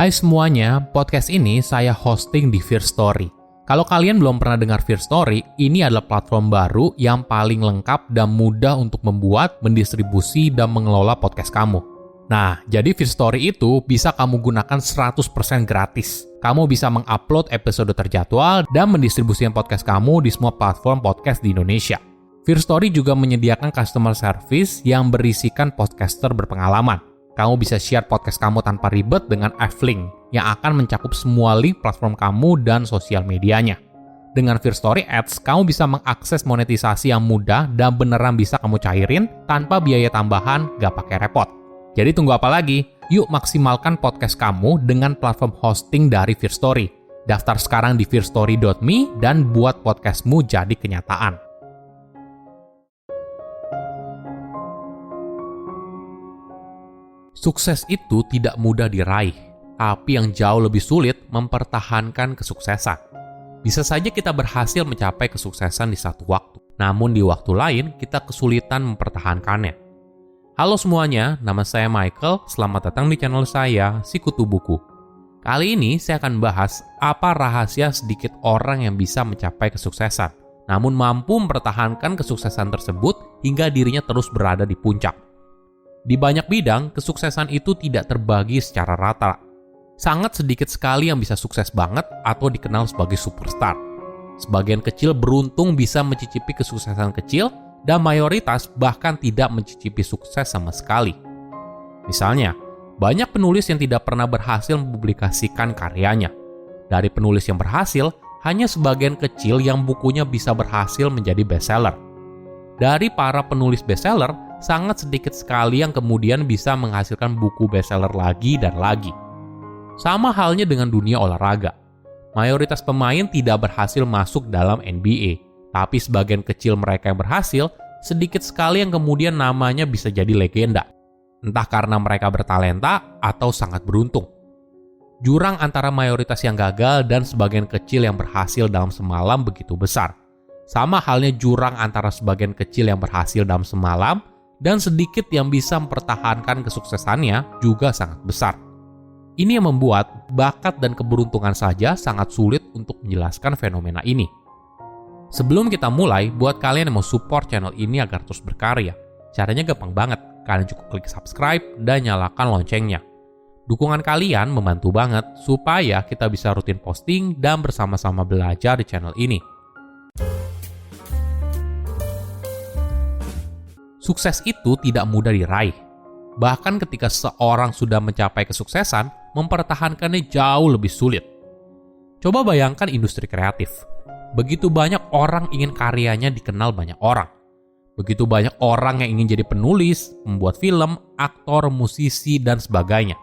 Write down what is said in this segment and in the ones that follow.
Hai semuanya, podcast ini saya hosting di Firstory. Kalau kalian belum pernah dengar Firstory, ini adalah platform baru yang paling lengkap dan mudah untuk membuat, mendistribusi, dan mengelola podcast kamu. Nah, jadi Firstory itu bisa kamu gunakan 100% gratis. Kamu bisa mengupload episode terjadwal dan mendistribusikan podcast kamu di semua platform podcast di Indonesia. Firstory juga menyediakan customer service yang berisikan podcaster berpengalaman. Kamu bisa share podcast kamu tanpa ribet dengan F-Link yang akan mencakup semua link platform kamu dan sosial medianya. Dengan Firstory Ads, kamu bisa mengakses monetisasi yang mudah dan beneran bisa kamu cairin tanpa biaya tambahan, gak pakai repot. Jadi tunggu apa lagi? Yuk maksimalkan podcast kamu dengan platform hosting dari Firstory. Daftar sekarang di firstory.me dan buat podcastmu jadi kenyataan. Sukses itu tidak mudah diraih, tapi yang jauh lebih sulit mempertahankan kesuksesan. Bisa saja kita berhasil mencapai kesuksesan di satu waktu, namun di waktu lain kita kesulitan mempertahankannya. Halo semuanya, nama saya Michael, selamat datang di channel saya, Sikutu Buku. Kali ini saya akan bahas apa rahasia sedikit orang yang bisa mencapai kesuksesan, namun mampu mempertahankan kesuksesan tersebut hingga dirinya terus berada di puncak. Di banyak bidang, kesuksesan itu tidak terbagi secara rata. Sangat sedikit sekali yang bisa sukses banget atau dikenal sebagai superstar. Sebagian kecil beruntung bisa mencicipi kesuksesan kecil, dan mayoritas bahkan tidak mencicipi sukses sama sekali. Misalnya, banyak penulis yang tidak pernah berhasil mempublikasikan karyanya. Dari penulis yang berhasil, hanya sebagian kecil yang bukunya bisa berhasil menjadi bestseller. Dari para penulis bestseller, sangat sedikit sekali yang kemudian bisa menghasilkan buku bestseller lagi dan lagi. Sama halnya dengan dunia olahraga. Mayoritas pemain tidak berhasil masuk dalam NBA, tapi sebagian kecil mereka yang berhasil, sedikit sekali yang kemudian namanya bisa jadi legenda. Entah karena mereka bertalenta atau sangat beruntung. Jurang antara mayoritas yang gagal dan sebagian kecil yang berhasil dalam semalam begitu besar. Sama halnya jurang antara sebagian kecil yang berhasil dalam semalam dan sedikit yang bisa mempertahankan kesuksesannya juga sangat besar. Ini yang membuat bakat dan keberuntungan saja sangat sulit untuk menjelaskan fenomena ini. Sebelum kita mulai, buat kalian yang mau support channel ini agar terus berkarya, caranya gampang banget. Kalian cukup klik subscribe dan nyalakan loncengnya. Dukungan kalian membantu banget supaya kita bisa rutin posting dan bersama-sama belajar di channel ini. Sukses itu tidak mudah diraih. Bahkan ketika seorang sudah mencapai kesuksesan, mempertahankannya jauh lebih sulit. Coba bayangkan industri kreatif. Begitu banyak orang ingin karyanya dikenal banyak orang. Begitu banyak orang yang ingin jadi penulis, membuat film, aktor, musisi, dan sebagainya.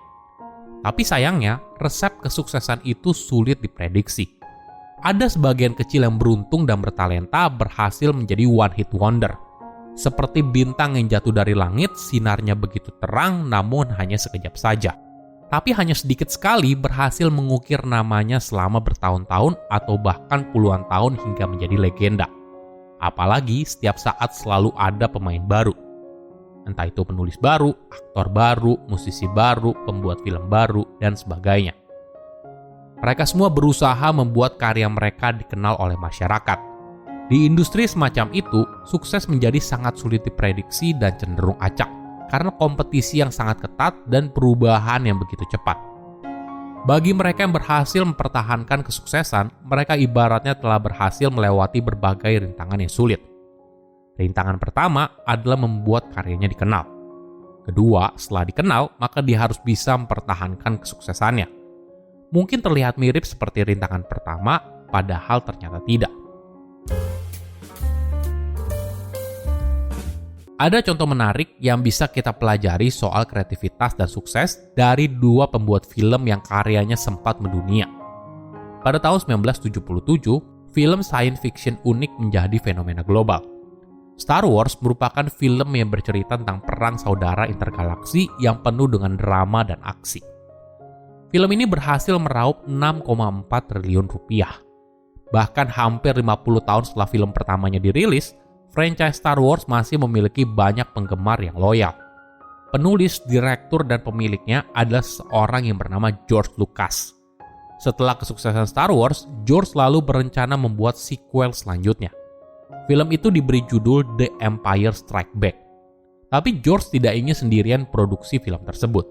Tapi sayangnya, resep kesuksesan itu sulit diprediksi. Ada sebagian kecil yang beruntung dan bertalenta berhasil menjadi one hit wonder. Seperti bintang yang jatuh dari langit, sinarnya begitu terang namun hanya sekejap saja. Tapi hanya sedikit sekali berhasil mengukir namanya selama bertahun-tahun atau bahkan puluhan tahun hingga menjadi legenda. Apalagi setiap saat selalu ada pemain baru. Entah itu penulis baru, aktor baru, musisi baru, pembuat film baru, dan sebagainya. Mereka semua berusaha membuat karya mereka dikenal oleh masyarakat. Di industri semacam itu, sukses menjadi sangat sulit diprediksi dan cenderung acak karena kompetisi yang sangat ketat dan perubahan yang begitu cepat. Bagi mereka yang berhasil mempertahankan kesuksesan, mereka ibaratnya telah berhasil melewati berbagai rintangan yang sulit. Rintangan pertama adalah membuat karyanya dikenal. Kedua, setelah dikenal, maka dia harus bisa mempertahankan kesuksesannya. Mungkin terlihat mirip seperti rintangan pertama, padahal ternyata tidak. Ada contoh menarik yang bisa kita pelajari soal kreativitas dan sukses dari dua pembuat film yang karyanya sempat mendunia. Pada tahun 1977, film science fiction unik menjadi fenomena global. Star Wars merupakan film yang bercerita tentang perang saudara intergalaksi yang penuh dengan drama dan aksi. Film ini berhasil meraup 6,4 triliun rupiah. Bahkan hampir 50 tahun setelah film pertamanya dirilis, franchise Star Wars masih memiliki banyak penggemar yang loyal. Penulis, direktur, dan pemiliknya adalah seorang yang bernama George Lucas. Setelah kesuksesan Star Wars, George lalu berencana membuat sequel selanjutnya. Film itu diberi judul The Empire Strikes Back. Tapi George tidak ingin sendirian produksi film tersebut.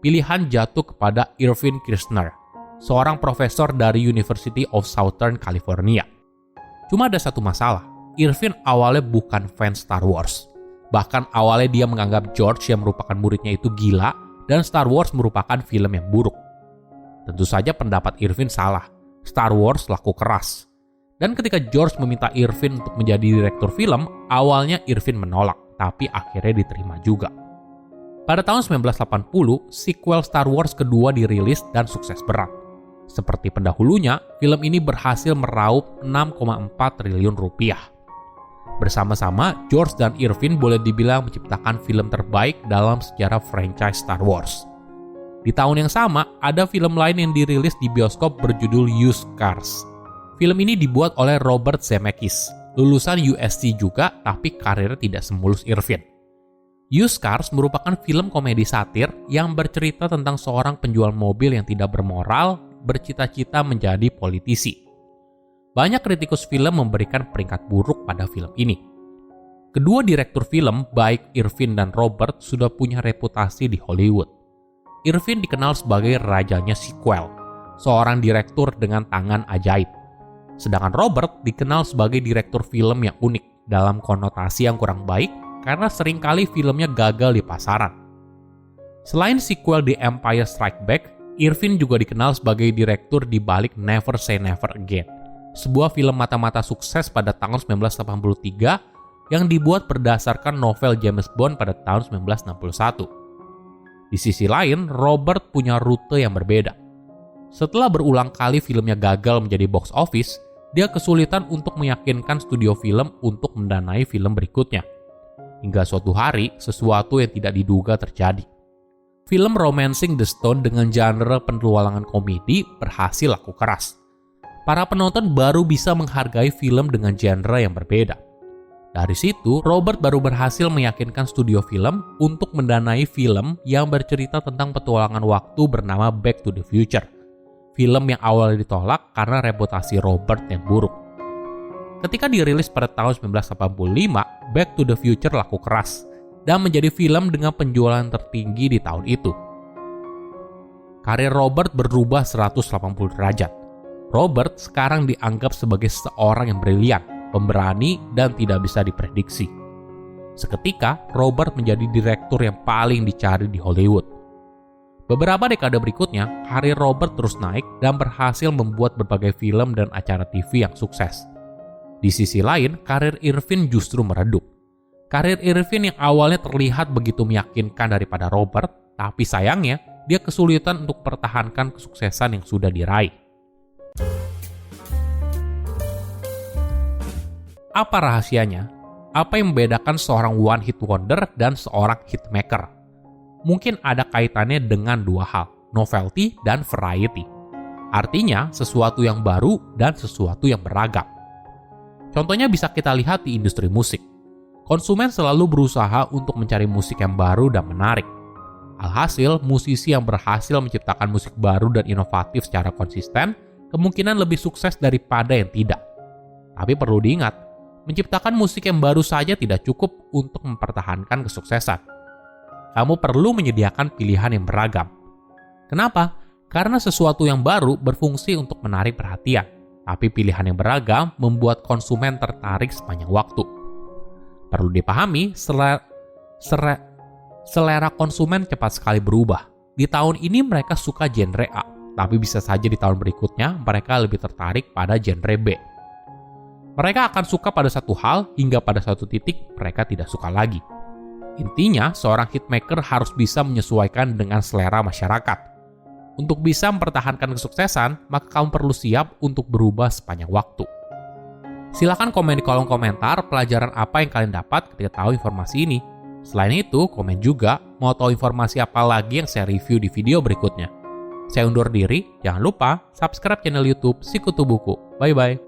Pilihan jatuh kepada Irvin Kershner, seorang profesor dari University of Southern California. Cuma ada satu masalah, Irvin awalnya bukan fans Star Wars. Bahkan awalnya dia menganggap George yang merupakan muridnya itu gila dan Star Wars merupakan film yang buruk. Tentu saja pendapat Irvin salah, Star Wars laku keras. Dan ketika George meminta Irvin untuk menjadi direktur film, awalnya Irvin menolak, tapi akhirnya diterima juga. Pada tahun 1980, sequel Star Wars kedua dirilis dan sukses berat. Seperti pendahulunya, film ini berhasil meraup 6,4 triliun rupiah. Bersama-sama, George dan Irvin boleh dibilang menciptakan film terbaik dalam sejarah franchise Star Wars. Di tahun yang sama, ada film lain yang dirilis di bioskop berjudul Used Cars. Film ini dibuat oleh Robert Zemeckis, lulusan USC juga, tapi karirnya tidak semulus Irvin. Used Cars merupakan film komedi satir yang bercerita tentang seorang penjual mobil yang tidak bermoral, bercita-cita menjadi politisi. Banyak kritikus film memberikan peringkat buruk pada film ini. Kedua direktur film, baik Irvin dan Robert, sudah punya reputasi di Hollywood. Irvin dikenal sebagai rajanya sequel, seorang direktur dengan tangan ajaib. Sedangkan Robert dikenal sebagai direktur film yang unik dalam konotasi yang kurang baik karena seringkali filmnya gagal di pasaran. Selain sequel The Empire Strikes Back, Irvin juga dikenal sebagai direktur di balik Never Say Never Again, sebuah film mata-mata sukses pada tahun 1983 yang dibuat berdasarkan novel James Bond pada tahun 1961. Di sisi lain, Robert punya rute yang berbeda. Setelah berulang kali filmnya gagal menjadi box office, dia kesulitan untuk meyakinkan studio film untuk mendanai film berikutnya. Hingga suatu hari, sesuatu yang tidak diduga terjadi. Film Romancing the Stone dengan genre petualangan komedi berhasil laku keras. Para penonton baru bisa menghargai film dengan genre yang berbeda. Dari situ, Robert baru berhasil meyakinkan studio film untuk mendanai film yang bercerita tentang petualangan waktu bernama Back to the Future. Film yang awalnya ditolak karena reputasi Robert yang buruk. Ketika dirilis pada tahun 1985, Back to the Future laku keras dan menjadi film dengan penjualan tertinggi di tahun itu. Karir Robert berubah 180 derajat. Robert sekarang dianggap sebagai seorang yang brilian, pemberani, dan tidak bisa diprediksi. Seketika, Robert menjadi direktur yang paling dicari di Hollywood. Beberapa dekade berikutnya, karir Robert terus naik dan berhasil membuat berbagai film dan acara TV yang sukses. Di sisi lain, karir Irvin justru meredup. Karir Irvin yang awalnya terlihat begitu meyakinkan daripada Robert, tapi sayangnya, dia kesulitan untuk mempertahankan kesuksesan yang sudah diraih. Apa rahasianya? Apa yang membedakan seorang one hit wonder dan seorang hitmaker? Mungkin ada kaitannya dengan dua hal, novelty dan variety. Artinya, sesuatu yang baru dan sesuatu yang beragam. Contohnya bisa kita lihat di industri musik. Konsumen selalu berusaha untuk mencari musik yang baru dan menarik. Alhasil, musisi yang berhasil menciptakan musik baru dan inovatif secara konsisten kemungkinan lebih sukses daripada yang tidak. Tapi perlu diingat, menciptakan musik yang baru saja tidak cukup untuk mempertahankan kesuksesan. Kamu perlu menyediakan pilihan yang beragam. Kenapa? Karena sesuatu yang baru berfungsi untuk menarik perhatian, tapi pilihan yang beragam membuat konsumen tertarik sepanjang waktu. Perlu dipahami, selera konsumen cepat sekali berubah. Di tahun ini mereka suka genre A, tapi bisa saja di tahun berikutnya mereka lebih tertarik pada genre B. Mereka akan suka pada satu hal hingga pada suatu titik mereka tidak suka lagi. Intinya, seorang hitmaker harus bisa menyesuaikan dengan selera masyarakat. Untuk bisa mempertahankan kesuksesan, maka kamu perlu siap untuk berubah sepanjang waktu. Silahkan komen di kolom komentar pelajaran apa yang kalian dapat ketika tahu informasi ini. Selain itu, komen juga mau tahu informasi apa lagi yang saya review di video berikutnya. Saya undur diri, jangan lupa subscribe channel YouTube Sikutu Buku. Bye-bye.